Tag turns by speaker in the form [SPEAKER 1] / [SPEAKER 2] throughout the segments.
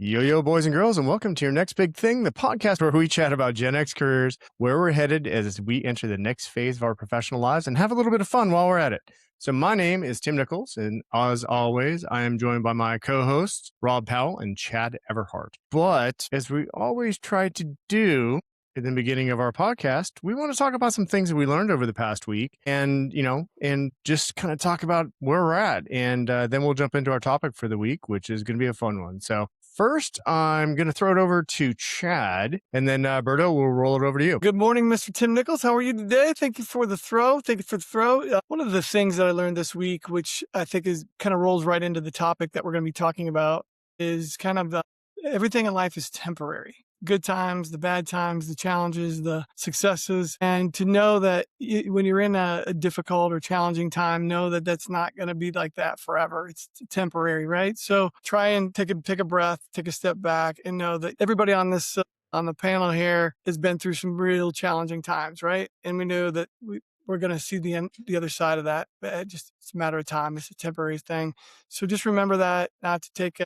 [SPEAKER 1] Yo, boys and girls, and welcome to your next big thing, the podcast where we chat about Gen X careers, where we're headed as we enter the next phase of our professional lives and have a little bit of fun while we're at it. So my name is Tim Nichols, and as always, I am joined by my co-hosts, Rob Powell and Chad Everhart. But as we always try to do in the beginning of our podcast, we want to talk about some things that we learned over the past week and, and just kind of talk about where we're at. And then we'll jump into our topic for the week, which is going to be a fun one. So first, I'm going to throw it over to Chad, and then Berto, we'll roll it over to you.
[SPEAKER 2] Good morning, Mr. Tim Nichols. How are you today? Thank you for the throw. One of the things that I learned this week, which I think is kind of rolls right into the topic that we're going to be talking about, is kind of everything in life is temporary. Good times, the bad times, the challenges, the successes, and to know that when you're in a difficult or challenging time, know that that's not going to be like that forever. It's temporary, right? So try and take a breath, take a step back, and know that everybody on this on the panel here has been through some real challenging times, right? And we know that we're going to see the other side of that. It's a matter of time. It's a temporary thing. So just remember that, not to take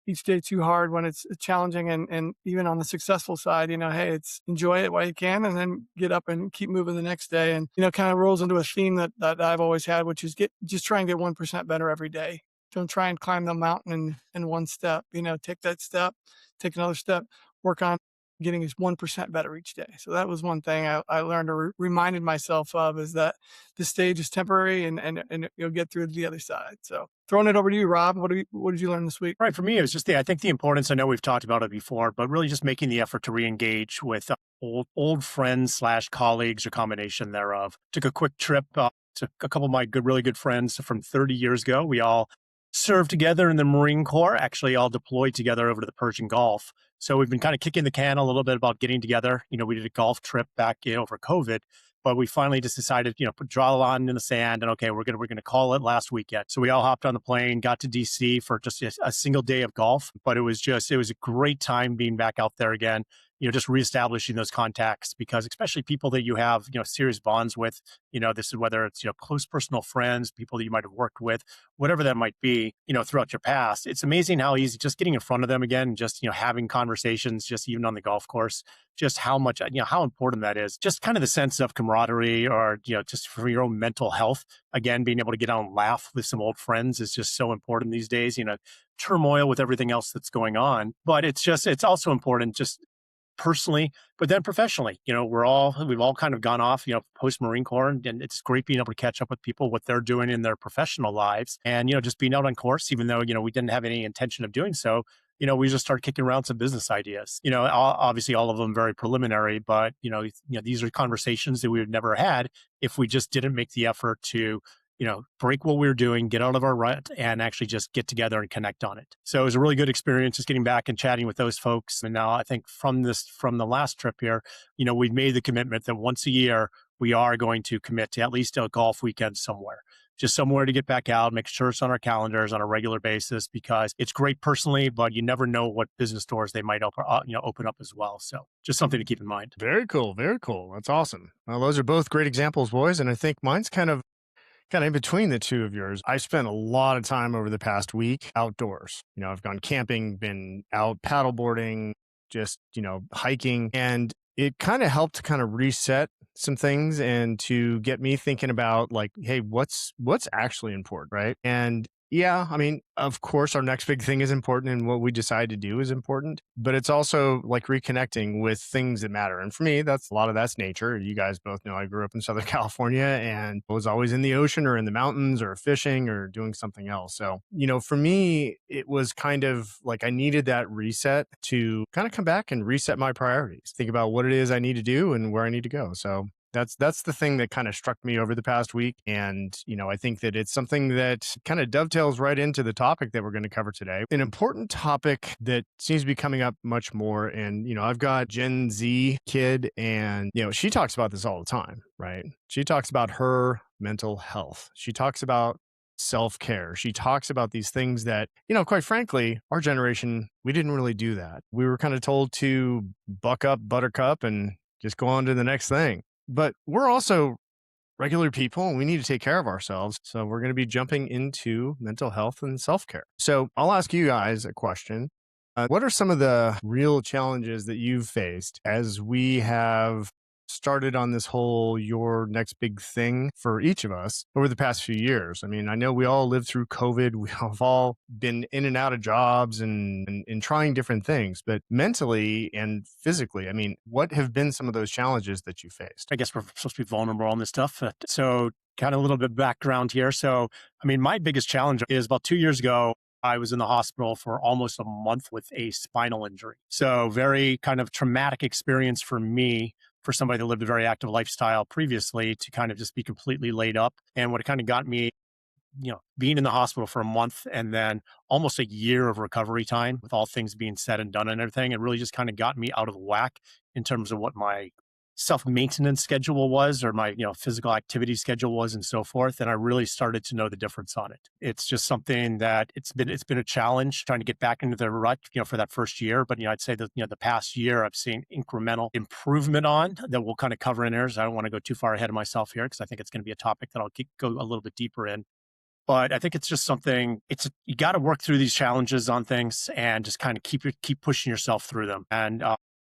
[SPEAKER 2] each day too hard when it's challenging, and even on the successful side, hey, it's enjoy it while you can, and then get up and keep moving the next day. And, kind of rolls into a theme that I've always had, which is just try and get 1% better every day. Don't try and climb the mountain in one step, take that step, take another step, work on getting us 1% better each day. So that was one thing I learned or reminded myself of, is that this stage is temporary and you'll get through to the other side. So throwing it over to you, Rob. What did you learn this week?
[SPEAKER 3] Right. For me, it was just I think the importance, I know we've talked about it before, but really just making the effort to re-engage with old friends / colleagues or combination thereof. Took a quick trip to a couple of my really good friends from 30 years ago. We all served together in the Marine Corps, actually all deployed together over to the Persian Gulf. So we've been kind of kicking the can a little bit about getting together. We did a golf trip back, for COVID, but we finally just decided, draw the line in the sand and okay, we're gonna call it last weekend. So we all hopped on the plane, got to DC for just a single day of golf, but it was a great time being back out there again. Just reestablishing those contacts, because especially people that you have, serious bonds with, this is whether it's, close personal friends, people that you might have worked with, whatever that might be, throughout your past. It's amazing how easy just getting in front of them again, just, having conversations, just even on the golf course, just how much, how important that is. Just kind of the sense of camaraderie or, just for your own mental health. Again, being able to get out and laugh with some old friends is just so important these days, turmoil with everything else that's going on. But it's also important just personally, but then professionally, we've all kind of gone off, post Marine Corps, and it's great being able to catch up with people, what they're doing in their professional lives, and, just being out on course, even though, we didn't have any intention of doing so, we just started kicking around some business ideas, obviously all of them very preliminary, but, these are conversations that we would never had if we just didn't make the effort to break what we were doing, get out of our rut, and actually just get together and connect on it. So it was a really good experience just getting back and chatting with those folks. And now I think from the last trip here, we've made the commitment that once a year, we are going to commit to at least a golf weekend somewhere. Just somewhere to get back out, make sure it's on our calendars on a regular basis, because it's great personally, but you never know what business doors they might open up as well. So just something to keep in mind.
[SPEAKER 1] Very cool. Very cool. That's awesome. Well, those are both great examples, boys. And I think mine's kind of in between the two of yours. I spent a lot of time over the past week outdoors. I've gone camping, been out paddleboarding, just, hiking, and it kind of helped to kind of reset some things and to get me thinking about like, hey, what's actually important, right? And yeah, I mean, of course, our next big thing is important and what we decide to do is important, but it's also like reconnecting with things that matter. And for me, a lot of that's nature. You guys both know I grew up in Southern California and was always in the ocean or in the mountains or fishing or doing something else. So, for me, it was kind of like I needed that reset to kind of come back and reset my priorities, think about what it is I need to do and where I need to go. So that's the thing that kind of struck me over the past week. And, I think that it's something that kind of dovetails right into the topic that we're going to cover today. An important topic that seems to be coming up much more. And, I've got Gen Z kid and, she talks about this all the time, right? She talks about her mental health. She talks about self-care. She talks about these things that, quite frankly, our generation, we didn't really do that. We were kind of told to buck up, buttercup, and just go on to the next thing. But we're also regular people and we need to take care of ourselves. So we're going to be jumping into mental health and self-care. So I'll ask you guys a question. What are some of the real challenges that you've faced as we have started on this whole your next big thing for each of us over the past few years? I mean, I know we all lived through COVID. We have all been in and out of jobs and trying different things, but mentally and physically, I mean, what have been some of those challenges that you faced?
[SPEAKER 3] I guess we're supposed to be vulnerable on this stuff. So, kind of a little bit of background here. So, I mean, my biggest challenge is about 2 years ago, I was in the hospital for almost a month with a spinal injury. So, very kind of traumatic experience for me, for somebody that lived a very active lifestyle previously, to kind of just be completely laid up. And what it kind of got me, being in the hospital for a month and then almost a year of recovery time with all things being said and done and everything, it really just kind of got me out of whack in terms of what my self maintenance schedule was, or my physical activity schedule was, and so forth. And I really started to know the difference on it. It's just something that it's been a challenge trying to get back into the rut, for that first year. But I'd say that the past year I've seen incremental improvement on that we'll kind of cover in there. So I don't want to go too far ahead of myself here, because I think it's going to be a topic that go a little bit deeper in. But I think it's just something. You got to work through these challenges on things and just kind of keep pushing yourself through them.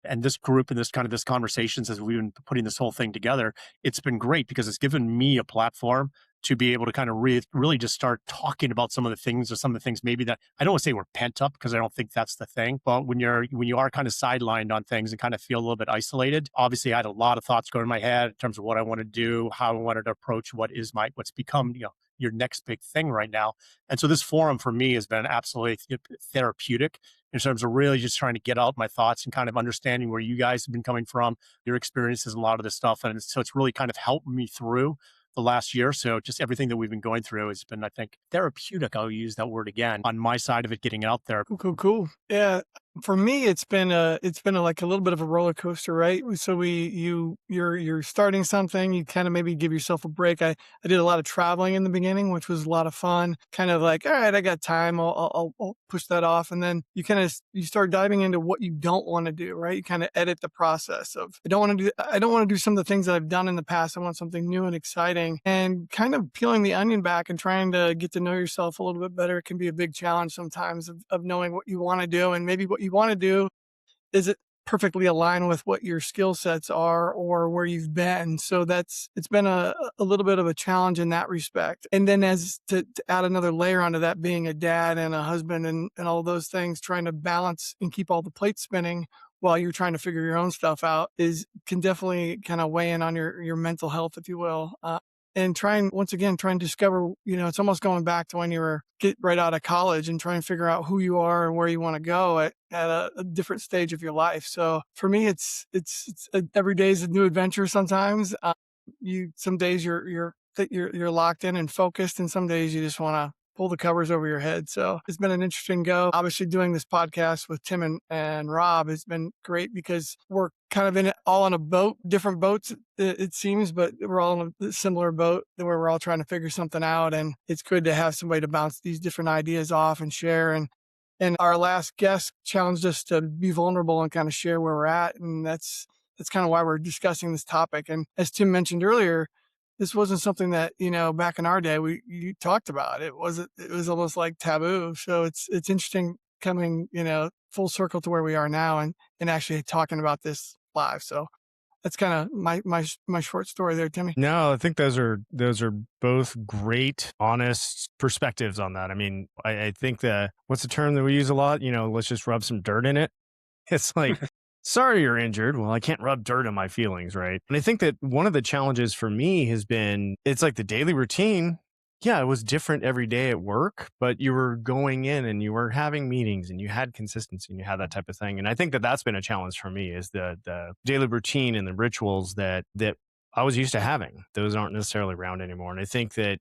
[SPEAKER 3] And this group and this conversations, as we've been putting this whole thing together, it's been great because it's given me a platform to be able to kind of really just start talking about some of the things, or some of the things maybe that I don't want to say we're pent up, because I don't think that's the thing. But when you are kind of sidelined on things and kind of feel a little bit isolated, obviously I had a lot of thoughts going in my head in terms of what I want to do, how I wanted to approach what's become your next big thing right now. And so this forum for me has been absolutely therapeutic in terms of really just trying to get out my thoughts and kind of understanding where you guys have been coming from, your experiences, and a lot of this stuff. And so it's really kind of helped me through the last year. So just everything that we've been going through has been, I think, therapeutic. I'll use that word again on my side of it, getting out there.
[SPEAKER 2] Cool, cool, cool. Yeah. For me, it's been like a little bit of a roller coaster, right? So you're starting something, you kind of maybe give yourself a break. I did a lot of traveling in the beginning, which was a lot of fun. Kind of like, all right, I got time, I'll push that off, and then you start diving into what you don't want to do, right? You kind of edit the process of I don't want to do some of the things that I've done in the past. I want something new and exciting, and kind of peeling the onion back and trying to get to know yourself a little bit better can be a big challenge sometimes of knowing what you want to do, and maybe what you want to do is it perfectly aligned with what your skill sets are or where you've been. So it's been a little bit of a challenge in that respect. And then as to add another layer onto that, being a dad and a husband and all those things, trying to balance and keep all the plates spinning while you're trying to figure your own stuff out can definitely kind of weigh in on your mental health, if you will. And once again, try and discover, it's almost going back to when you were get right out of college and try and figure out who you are and where you want to go at a different stage of your life. So for me, it's every day is a new adventure. Sometimes some days you're locked in and focused, and some days you just want to pull the covers over your head. So it's been an interesting go. Obviously, doing this podcast with Tim and Rob has been great because we're kind of all on a boat, different boats, it seems, but we're all in a similar boat where we're all trying to figure something out. And it's good to have somebody to bounce these different ideas off and share. And our last guest challenged us to be vulnerable and kind of share where we're at. And that's kind of why we're discussing this topic. And as Tim mentioned earlier, this wasn't something that, back in our day, you talked about. It was almost like taboo. So it's interesting coming, full circle to where we are now and actually talking about this live. So that's kind of my short story there, Timmy.
[SPEAKER 1] No, I think those are both great, honest perspectives on that. I mean, I think what's the term that we use a lot? Let's just rub some dirt in it. It's like, sorry you're injured. Well, I can't rub dirt on my feelings, right? And I think that one of the challenges for me has been, it's like the daily routine. Yeah, it was different every day at work, but you were going in and you were having meetings and you had consistency and you had that type of thing. And I think that that's been a challenge for me, is the daily routine and the rituals that I was used to having. Those aren't necessarily around anymore. And I think that,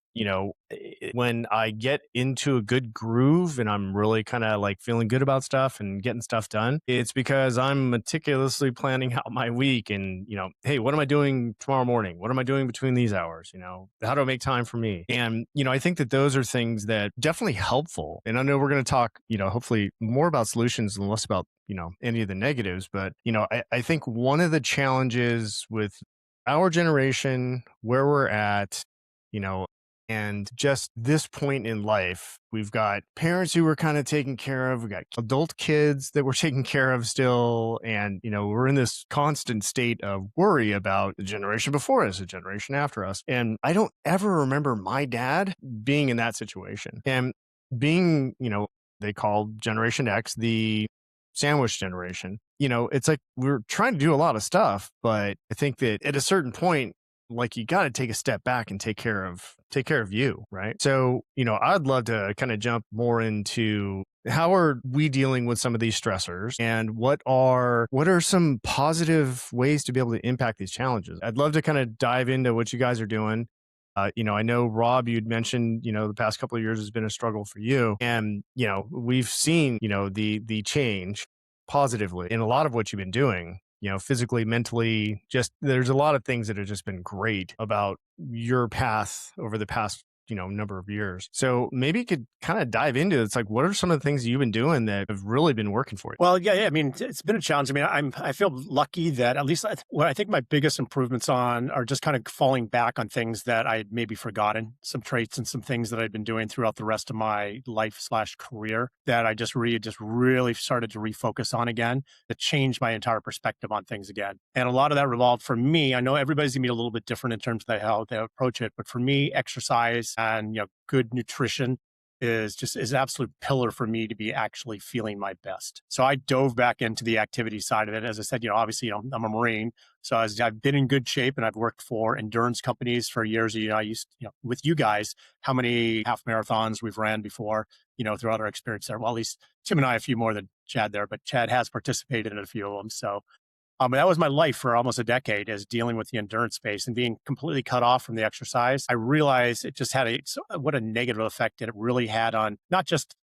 [SPEAKER 1] when I get into a good groove and I'm really kind of like feeling good about stuff and getting stuff done, it's because I'm meticulously planning out my week and, hey, what am I doing tomorrow morning? What am I doing between these hours? How do I make time for me? And, I think that those are things that definitely helpful. And I know we're going to talk, hopefully more about solutions and less about, any of the negatives. But, I think one of the challenges with our generation, where we're at, you know, And just this point in life, we've got parents who were kind of taken care of. We got adult kids that we're taking care of still. And, we're in this constant state of worry about the generation before us, the generation after us. And I don't ever remember my dad being in that situation and being, they call Generation X the sandwich generation. It's like we're trying to do a lot of stuff, but I think that at a certain point, like, you got to take a step back and take care of you, right? So, I'd love to kind of jump more into how are we dealing with some of these stressors and what are some positive ways to be able to impact these challenges. I'd love to kind of dive into what you guys are doing. I know, Rob, you'd mentioned, the past couple of years has been a struggle for you, and we've seen, the change positively in a lot of what you've been doing, physically, mentally. Just there's a lot of things that have just been great about your path over the past number of years. So maybe you could kind of dive into it. It's like, what are some of the things you've been doing that have really been working for you?
[SPEAKER 3] Well, yeah. I mean, it's been a challenge. I mean, I feel lucky that at least what I think my biggest improvements on are just kind of falling back on things that I had maybe forgotten, some traits and some things that I'd been doing throughout the rest of my life/career that I just really started to refocus on again, that changed my entire perspective on things again. And a lot of that revolved for me. I know everybody's gonna be a little bit different in terms of how they approach it, but for me, exercise and good nutrition is an absolute pillar for me to be actually feeling my best. So I dove back into the activity side of it. As I said, obviously, I'm a Marine. So as I've been in good shape and I've worked for endurance companies for years. I used, with you guys, how many half marathons we've ran before, throughout our experience there. Well, at least Tim and I, a few more than Chad there, but Chad has participated in a few of them. So that was my life for almost a decade, is dealing with the endurance space and being completely cut off from the exercise. I realized it just had what a negative effect that it really had on not just,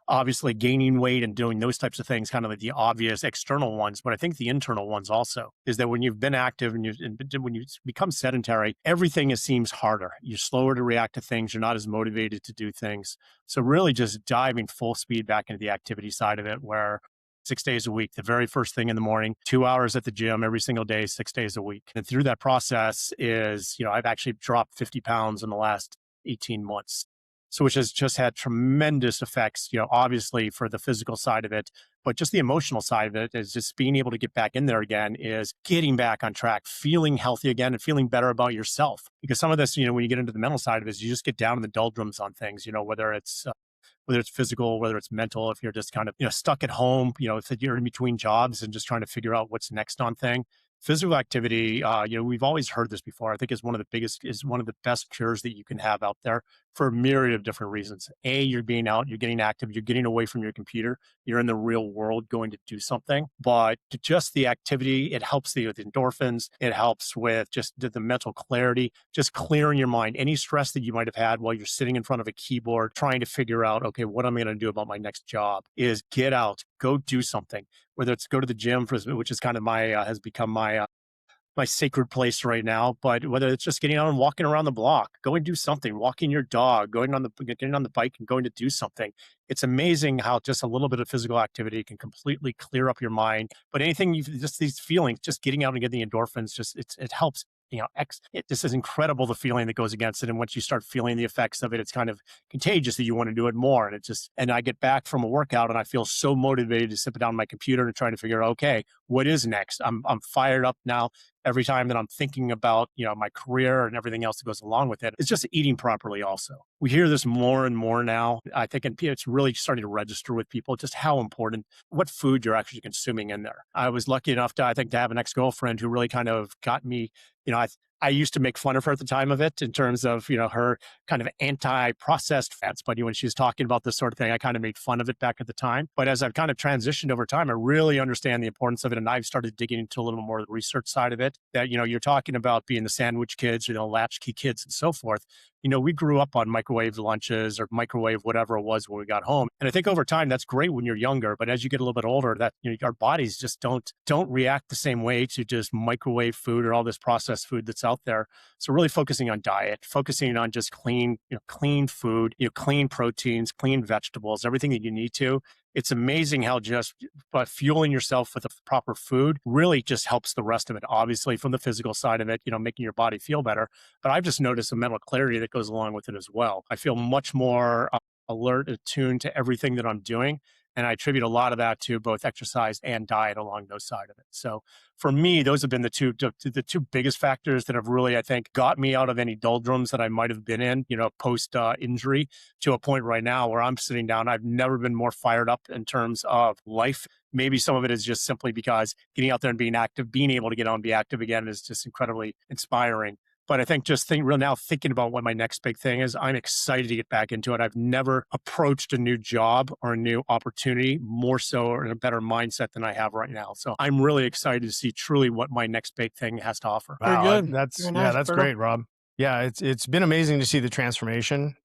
[SPEAKER 3] obviously gaining weight and doing those types of things, kind of like the obvious external ones, but I think the internal ones also is that when you've been active when you become sedentary, everything seems harder. You're slower to react to things. You're not as motivated to do things. So really just diving full speed back into the activity side of it, where 6 days a week, the very first thing in the morning, 2 hours at the gym every single day, 6 days a week. And through that process I've actually dropped 50 pounds in the last 18 months. So, which has just had tremendous effects, obviously for the physical side of it, but just the emotional side of it is just being able to get back in there again, is getting back on track, feeling healthy again and feeling better about yourself. Because some of this, when you get into the mental side of it, is you just get down in the doldrums on things, whether it's physical, whether it's mental, if you're just kind of, stuck at home, if you're in between jobs and just trying to figure out what's next on thing. Physical activity, we've always heard this before. I think is one of the best cures that you can have out there for a myriad of different reasons. You're being out, you're getting active, you're getting away from your computer, you're in the real world going to do something. But just the activity, it helps with endorphins. It helps with just the mental clarity, just clearing your mind. Any stress that you might have had while you're sitting in front of a keyboard trying to figure out, okay, what am I going to do about my next job, is get out, go do something. Whether it's go to the gym, which is kind of has become my sacred place right now. But whether it's just getting out and walking around the block, go and do something, walking your dog, getting on the bike and going to do something. It's amazing how just a little bit of physical activity can completely clear up your mind. But just these feelings, just getting out and getting the endorphins, it helps. This is incredible, the feeling that goes against it. And once you start feeling the effects of it, it's kind of contagious that you want to do it more. And I get back from a workout and I feel so motivated to sit down on my computer and trying to figure out, okay, what is next? I'm fired up now. Every time that I'm thinking about, my career and everything else that goes along with it, it's just eating properly also. We hear this more and more now. I think it's really starting to register with people just how important, what food you're actually consuming in there. I was lucky enough to have an ex-girlfriend who really kind of got me, I used to make fun of her at the time of it in terms of, her kind of anti-processed fats. But when she was talking about this sort of thing, I kind of made fun of it back at the time. But as I've kind of transitioned over time, I really understand the importance of it. And I've started digging into a little more of the research side of it, that, you're talking about being the sandwich kids, latchkey kids and so forth. We grew up on microwave lunches or microwave whatever it was when we got home. And I think over time, that's great when you're younger. But as you get a little bit older, that our bodies just don't react the same way to just microwave food or all this processed food that's out there. So really focusing on diet, focusing on just clean food, clean proteins, clean vegetables, everything that you need to. it's amazing how just fueling yourself with the proper food really just helps the rest of it. Obviously, from the physical side of it, making your body feel better. But I've just noticed a mental clarity that goes along with it as well. I feel much more alert, attuned to everything that I'm doing. And I attribute a lot of that to both exercise and diet along those side of it. So for me, those have been the two biggest factors that have really, I think, got me out of any doldrums that I might have been in, post injury, to a point right now where I'm sitting down. I've never been more fired up in terms of life. Maybe some of it is just simply because getting out there and being active, being able to get out and be active again is just incredibly inspiring. But I think real now thinking about what my next big thing is, I'm excited to get back into it. I've never approached a new job or a new opportunity more so or in a better mindset than I have right now. So I'm really excited to see truly what my next big thing has to offer.
[SPEAKER 2] Very
[SPEAKER 1] Wow,
[SPEAKER 2] good.
[SPEAKER 1] that's
[SPEAKER 2] Very
[SPEAKER 1] yeah,
[SPEAKER 2] nice,
[SPEAKER 1] that's
[SPEAKER 2] Berto.
[SPEAKER 1] great, Rob. Yeah, it's been amazing to see the transformation,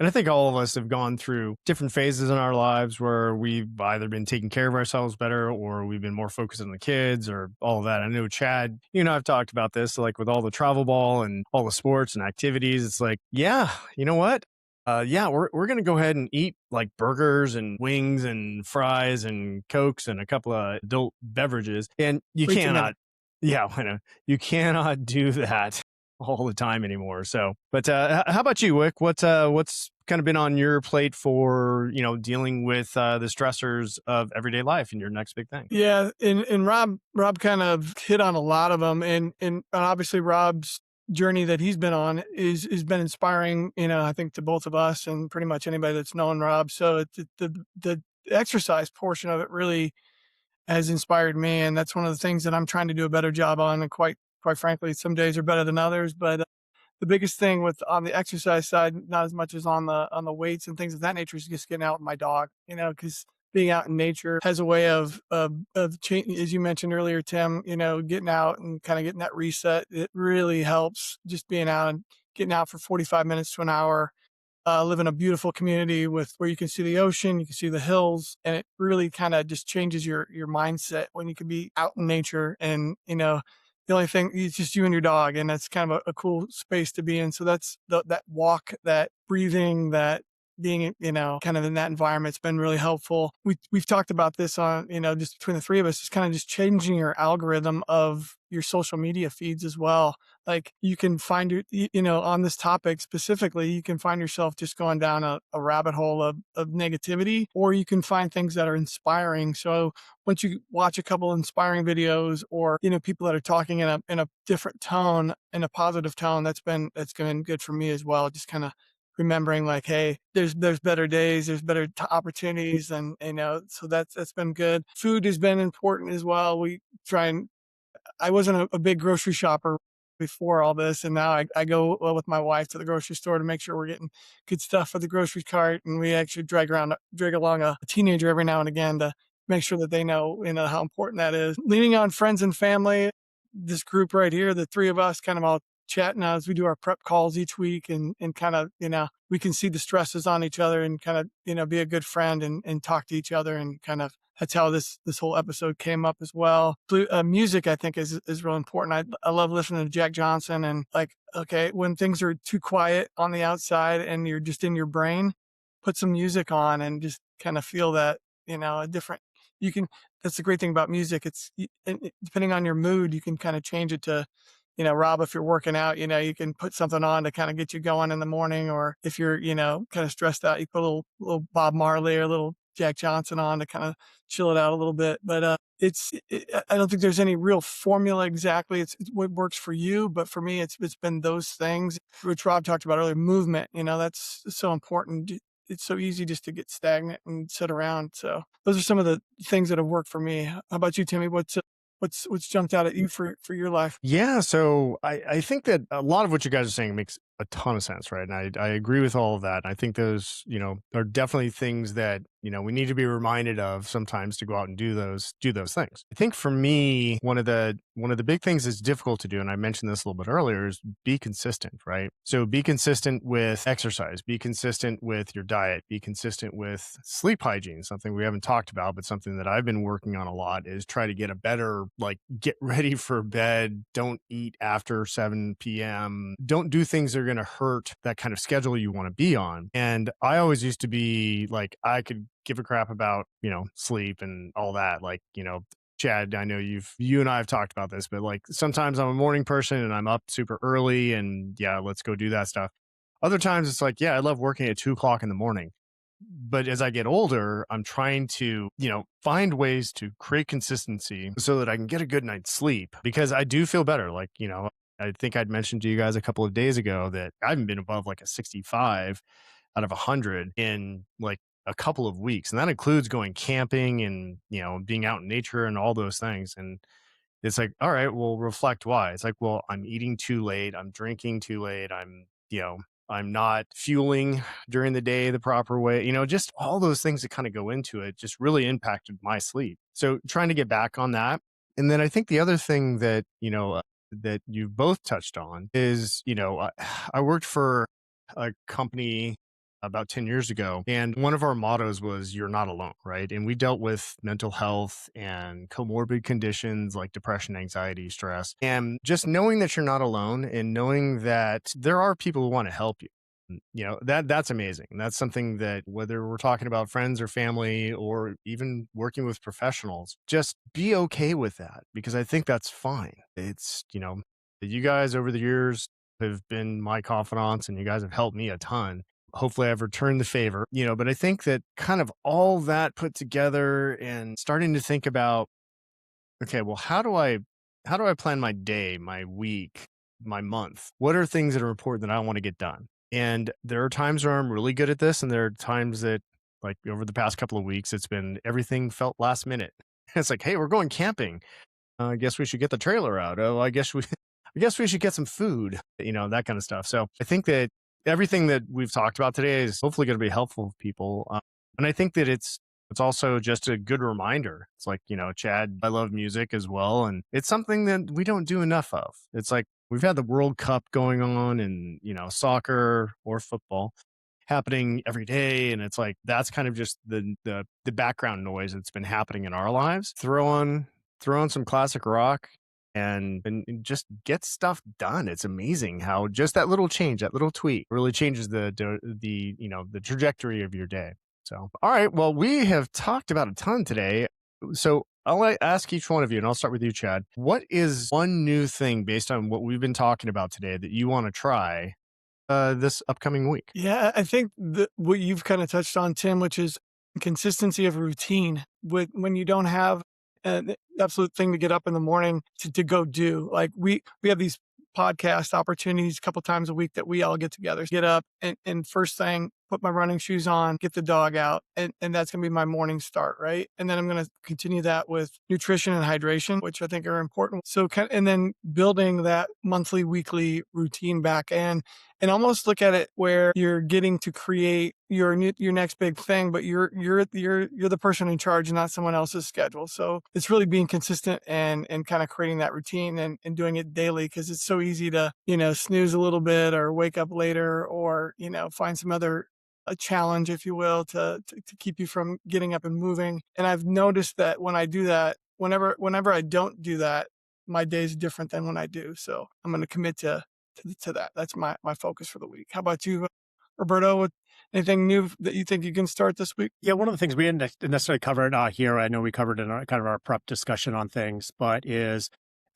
[SPEAKER 1] and I think all of us have gone through different phases in our lives where we've either been taking care of ourselves better or we've been more focused on the kids or all of that. I know Chad, I've talked about this like with all the travel ball and all the sports and activities. It's like, yeah, you know what? Yeah, we're gonna go ahead and eat like burgers and wings and fries and cokes and a couple of adult beverages, and you
[SPEAKER 2] Way too many.
[SPEAKER 1] cannot. Yeah, I know you cannot do that all the time anymore. So, but how about you, Wick? What's kind of been on your plate for dealing with the stressors of everyday life and your next big thing?
[SPEAKER 2] Yeah, and Rob kind of hit on a lot of them, and obviously Rob's journey that he's been on is been inspiring. I think to both of us and pretty much anybody that's known Rob. So the exercise portion of it really has inspired me, and that's one of the things that I'm trying to do a better job on. And quite frankly, some days are better than others, but the biggest thing with on the exercise side, not as much as on the weights and things of that nature, is just getting out with my dog. Because being out in nature has a way of change, as you mentioned earlier, Tim. Getting out and kind of getting that reset. It really helps just being out and getting out for 45 minutes to an hour. Live in a beautiful community with where you can see the ocean, you can see the hills, and it really kind of just changes your mindset when you can be out in nature. And the only thing it's just you and your dog, and that's kind of a cool space to be in. So that's that walk, that breathing, that being kind of in that environment's been really helpful. We've talked about this on just between the three of us, just kind of just changing your algorithm of your social media feeds as well. Like you can find on this topic specifically, you can find yourself just going down a rabbit hole of negativity, or you can find things that are inspiring. So once you watch a couple inspiring videos or people that are talking in a different tone, in a positive tone, that's been good for me as well. Just kind of remembering like, hey, there's better days, there's better opportunities, and so that's been good. Food has been important as well. We try and I wasn't a big grocery shopper before all this, and now I go with my wife to the grocery store to make sure we're getting good stuff for the grocery cart, and we actually drag along a teenager every now and again to make sure that they know how important that is. Leaning on friends and family, this group right here, the three of us kind of all chatting as we do our prep calls each week, and kind of we can see the stresses on each other and kind of be a good friend and talk to each other, and kind of that's how this whole episode came up as well. Music, I think, is real important. I love listening to Jack Johnson, and like, okay, when things are too quiet on the outside and you're just in your brain, put some music on and just kind of feel that, a different, you can, that's the great thing about music. Depending on your mood, you can kind of change it to, Rob, if you're working out, you can put something on to kind of get you going in the morning, or if you're, kind of stressed out, you put a little Bob Marley or a little Jack Johnson on to kind of chill it out a little bit. But I don't think there's any real formula exactly. It's what works for you, but for me, it's been those things which Rob talked about earlier. Movement, that's so important. It's so easy just to get stagnant and sit around. So those are some of the things that have worked for me. How about you, Timmy? What's jumped out at you for your life?
[SPEAKER 1] Yeah, so I think that a lot of what you guys are saying makes a ton of sense, right? And I agree with all of that. I think those, are definitely things that, we need to be reminded of sometimes to go out and do those things. I think for me, one of the big things that's difficult to do, and I mentioned this a little bit earlier, is be consistent, right? So be consistent with exercise, be consistent with your diet, be consistent with sleep hygiene, something we haven't talked about, but something that I've been working on a lot is try to get a better, like, get ready for bed, don't eat after 7 p.m., don't do things that are going to hurt that kind of schedule you want to be on. And I always used to be like, I could give a crap about, sleep and all that. Like, Chad, I know you and I have talked about this, but like sometimes I'm a morning person and I'm up super early and yeah, let's go do that stuff. Other times it's like, yeah, I love working at 2 o'clock in the morning. But as I get older, I'm trying to, find ways to create consistency so that I can get a good night's sleep because I do feel better. Like, I think I'd mentioned to you guys a couple of days ago that I haven't been above like a 65 out of 100 in like a couple of weeks. And that includes going camping and, being out in nature and all those things. And it's like, all right, well, reflect why. It's like, well, I'm eating too late. I'm drinking too late. I'm not fueling during the day the proper way. Just all those things that kind of go into it just really impacted my sleep. So trying to get back on that. And then I think the other thing that, that you both touched on is, I worked for a company about 10 years ago. And one of our mottos was, you're not alone, right? And we dealt with mental health and comorbid conditions like depression, anxiety, stress. And just knowing that you're not alone and knowing that there are people who want to help you. That's amazing. That's something that whether we're talking about friends or family or even working with professionals, just be okay with that because I think that's fine. It's, you guys over the years have been my confidants and you guys have helped me a ton. Hopefully I've returned the favor, but I think that kind of all that put together and starting to think about, okay, well, how do I plan my day, my week, my month? What are things that are important that I want to get done? And there are times where I'm really good at this. And there are times that like over the past couple of weeks, it's been everything felt last minute. It's like, hey, we're going camping. I guess we should get the trailer out. Oh, I guess we should get some food, that kind of stuff. So I think that everything that we've talked about today is hopefully going to be helpful for people. And I think that it's also just a good reminder. It's like, Chad, I love music as well. And it's something that we don't do enough of. It's like we've had the World Cup going on and, soccer or football happening every day. And it's like that's kind of just the background noise that's been happening in our lives. Throw on some classic rock and just get stuff done. It's amazing how just that little change, that little tweak really changes the trajectory of your day. So, all right. Well, we have talked about a ton today. So I'll ask each one of you, and I'll start with you, Chad. What is one new thing based on what we've been talking about today that you want to try this upcoming week?
[SPEAKER 2] Yeah, I think what you've kind of touched on, Tim, which is consistency of routine. When you don't have an absolute thing to get up in the morning to go do, like we have these podcast opportunities a couple times a week that we all get together, get up and first thing, put my running shoes on, get the dog out, and that's going to be my morning start, right? And then I'm going to continue that with nutrition and hydration, which I think are important. So, and then building that monthly, weekly routine back and almost look at it where you're getting to create your next big thing, but you're the person in charge, not someone else's schedule. So it's really being consistent and kind of creating that routine and doing it daily because it's so easy to snooze a little bit or wake up later or find some other a challenge, if you will, to keep you from getting up and moving. And I've noticed that when I do that, whenever I don't do that, my day is different than when I do. So I'm going to commit to that. That's my focus for the week. How about you, Roberto? What anything new that you think you can start this week?
[SPEAKER 3] Yeah, one of the things we didn't necessarily cover it here, I know we covered in kind of our prep discussion on things, but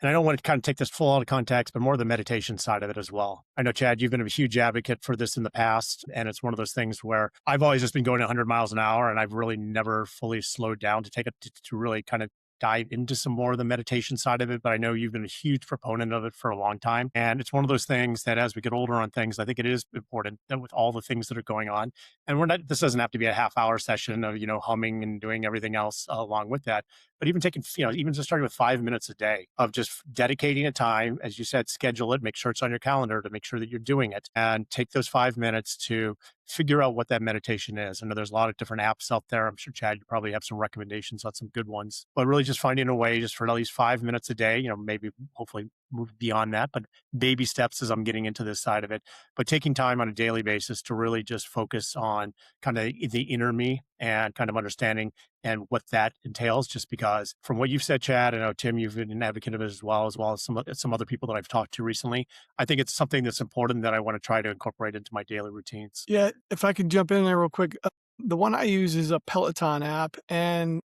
[SPEAKER 3] and I don't want to kind of take this full out of context, but more the meditation side of it as well. I know, Chad, you've been a huge advocate for this in the past, and it's one of those things where I've always just been going 100 miles an hour, and I've really never fully slowed down to take it to really kind of dive into some more of the meditation side of it, but I know you've been a huge proponent of it for a long time. And it's one of those things that as we get older on things, I think it is important that with all the things that are going on, and this doesn't have to be a half-hour session of, humming and doing everything else along with that, but even taking, even just starting with 5 minutes a day of just dedicating a time, as you said, schedule it, make sure it's on your calendar to make sure that you're doing it, and take those 5 minutes to figure out what that meditation is. I know there's a lot of different apps out there. I'm sure, Chad, you probably have some recommendations on some good ones, but really just finding a way just for at least 5 minutes a day, maybe hopefully move beyond that, but baby steps as I'm getting into this side of it. But taking time on a daily basis to really just focus on kind of the inner me and kind of understanding and what that entails. Just because from what you've said, Chad, I know Tim, you've been an advocate of it as well as some other people that I've talked to recently. I think it's something that's important that I want to try to incorporate into my daily routines.
[SPEAKER 2] Yeah, if I could jump in there real quick, the one I use is a Peloton app, and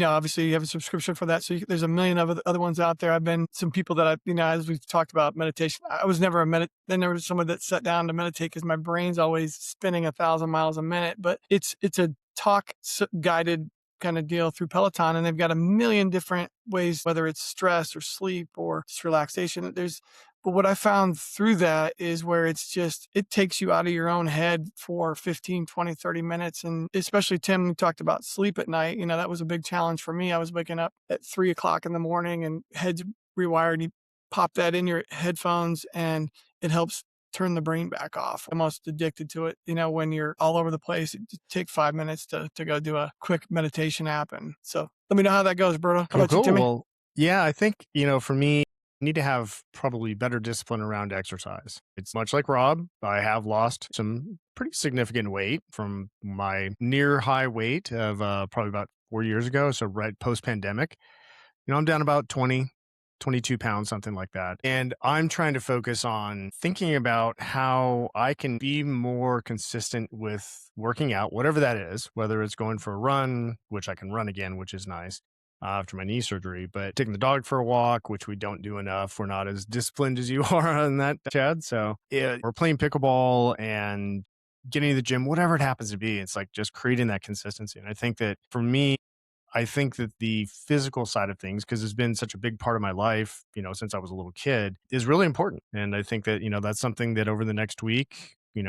[SPEAKER 2] obviously you have a subscription for that. So there's a million of other ones out there. I've been some people that as we've talked about meditation, I was never then there was someone that sat down to meditate because my brain's always spinning 1,000 miles a minute. But it's a talk guided kind of deal through Peloton, and they've got a million different ways, whether it's stress or sleep or just relaxation. But what I found through that is where it takes you out of your own head for 15, 20, 30 minutes. And especially Tim, you talked about sleep at night. That was a big challenge for me. I was waking up at 3 o'clock in the morning and head's rewired. You pop that in your headphones and it helps turn the brain back off. I'm almost addicted to it. When you're all over the place, it take 5 minutes to go do a quick meditation app. And so let me know how that goes, Berto. How
[SPEAKER 1] Cool,
[SPEAKER 2] about you,
[SPEAKER 1] cool.
[SPEAKER 2] Timmy?
[SPEAKER 1] Well, yeah, I think, for me, I need to have probably better discipline around exercise. It's much like Rob. I have lost some pretty significant weight from my near high weight of probably about 4 years ago. So right post pandemic, I'm down about 20, 22 pounds, something like that. And I'm trying to focus on thinking about how I can be more consistent with working out, whatever that is, whether it's going for a run, which I can run again, which is nice after my knee surgery, but taking the dog for a walk, which we don't do enough. We're not as disciplined as you are on that, Chad. So yeah, we're playing pickleball and getting to the gym, whatever it happens to be. It's like just creating that consistency. And I think that for me, I think that the physical side of things, because it's been such a big part of my life, since I was a little kid, is really important. And I think that, that's something that over the next week, I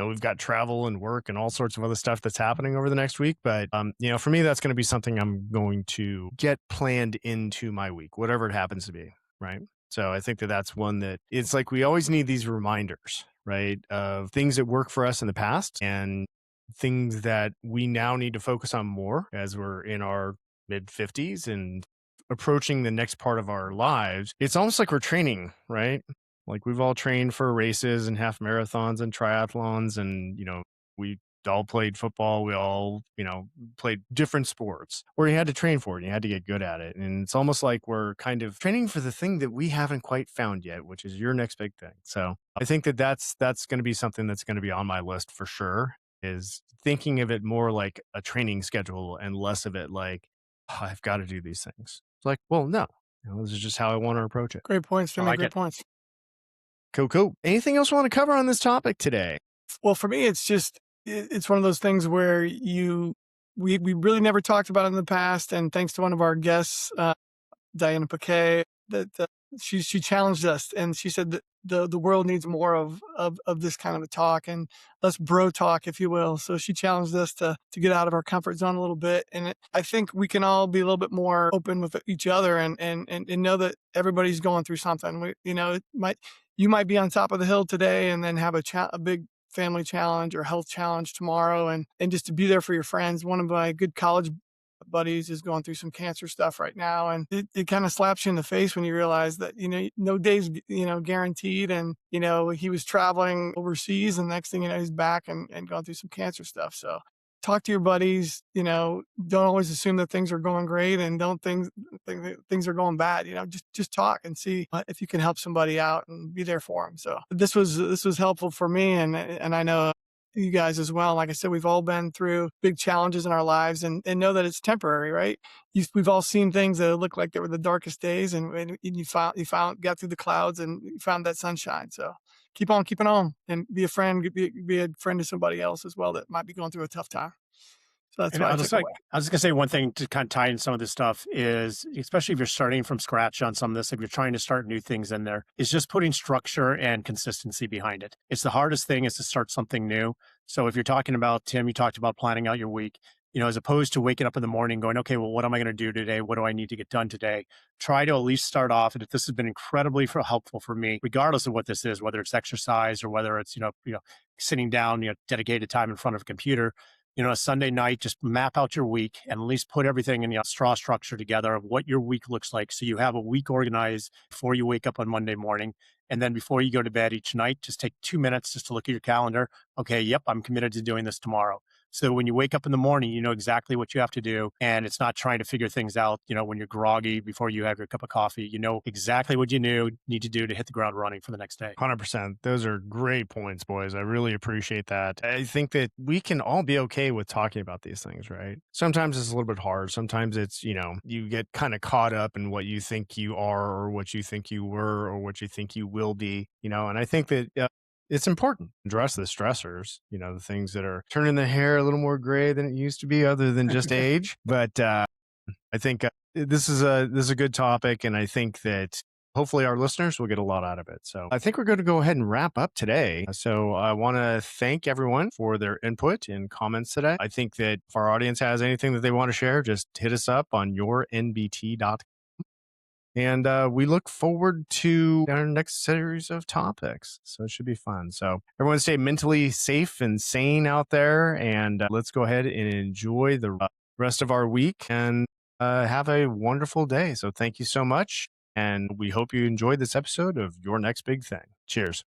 [SPEAKER 1] know we've got travel and work and all sorts of other stuff that's happening over the next week. But, for me, that's going to be something I'm going to get planned into my week, whatever it happens to be. Right. So I think that that's one that it's like we always need these reminders, right, of things that work for us in the past and things that we now need to focus on more as we're in our mid 50s and approaching the next part of our lives. It's almost like we're training, right? Like we've all trained for races and half marathons and triathlons and, we all played football. We all, played different sports where you had to train for it and you had to get good at it. And it's almost like we're kind of training for the thing that we haven't quite found yet, which is your next big thing. So I think that that's going to be something that's going to be on my list for sure, is thinking of it more like a training schedule and less of it like, "Oh, I've got to do these things." It's like, well, no, this is just how I want to approach it.
[SPEAKER 2] Great points,
[SPEAKER 3] I
[SPEAKER 2] Timmy.
[SPEAKER 3] like
[SPEAKER 2] Great
[SPEAKER 3] it.
[SPEAKER 2] points.
[SPEAKER 1] Cool. Anything else you want to cover on this topic today?
[SPEAKER 2] Well, for me, it's one of those things where we really never talked about it in the past. And thanks to one of our guests, Diana Paquet, that she challenged us and she said that the world needs more of this kind of a talk and less bro talk, if you will. So she challenged us to get out of our comfort zone a little bit. And I think we can all be a little bit more open with each other and know that everybody's going through something. You might be on top of the hill today and then have a big family challenge or health challenge tomorrow, and just to be there for your friends. One of my good college buddies is going through some cancer stuff right now, and it kind of slaps you in the face when you realize that no day's guaranteed, and he was traveling overseas and next thing you know he's back and going through some cancer stuff. So talk to your buddies. Don't always assume that things are going great and don't think that things are going bad. Just talk and see if you can help somebody out and be there for them. So this was helpful for me, and I know you guys as well. Like I said, we've all been through big challenges in our lives and know that it's temporary, right? We've all seen things that look like they were the darkest days, and you got through the clouds and you found that sunshine. So keep on keeping on and be a friend, be a friend to somebody else as well that might be going through a tough time. So that's
[SPEAKER 3] And
[SPEAKER 2] what I
[SPEAKER 3] I
[SPEAKER 2] took
[SPEAKER 3] was
[SPEAKER 2] away.
[SPEAKER 3] just gonna say one thing to kind of tie in some of this stuff is, especially if you're starting from scratch on some of this, if you're trying to start new things in there, is just putting structure and consistency behind it. It's the hardest thing is to start something new. So if you're talking about, Tim, you talked about planning out your week, as opposed to waking up in the morning going, okay, well, what am I going to do today? What do I need to get done today? Try to at least start off. And if this has been incredibly helpful for me, regardless of what this is, whether it's exercise or whether it's, sitting down, dedicated time in front of a computer, a Sunday night, just map out your week and at least put everything in the straw structure together of what your week looks like. So you have a week organized before you wake up on Monday morning. And then before you go to bed each night, just take 2 minutes just to look at your calendar. Okay, yep, I'm committed to doing this tomorrow. So when you wake up in the morning, you know exactly what you have to do. And it's not trying to figure things out, when you're groggy before you have your cup of coffee. You know exactly what you need to do to hit the ground running for the next day.
[SPEAKER 1] 100%. Those are great points, boys. I really appreciate that. I think that we can all be okay with talking about these things, right? Sometimes it's a little bit hard. Sometimes it's, you get kind of caught up in what you think you are or what you think you were or what you think you will be, and I think that it's important to address the stressors, the things that are turning the hair a little more gray than it used to be, other than just age. But I think this is a good topic, and I think that hopefully our listeners will get a lot out of it. So I think we're going to go ahead and wrap up today. So I want to thank everyone for their input and comments today. I think that if our audience has anything that they want to share, just hit us up on yournbt.com. And we look forward to our next series of topics. So it should be fun. So everyone stay mentally safe and sane out there. And let's go ahead and enjoy the rest of our week and have a wonderful day. So thank you so much. And we hope you enjoyed this episode of Your Next Big Thing. Cheers.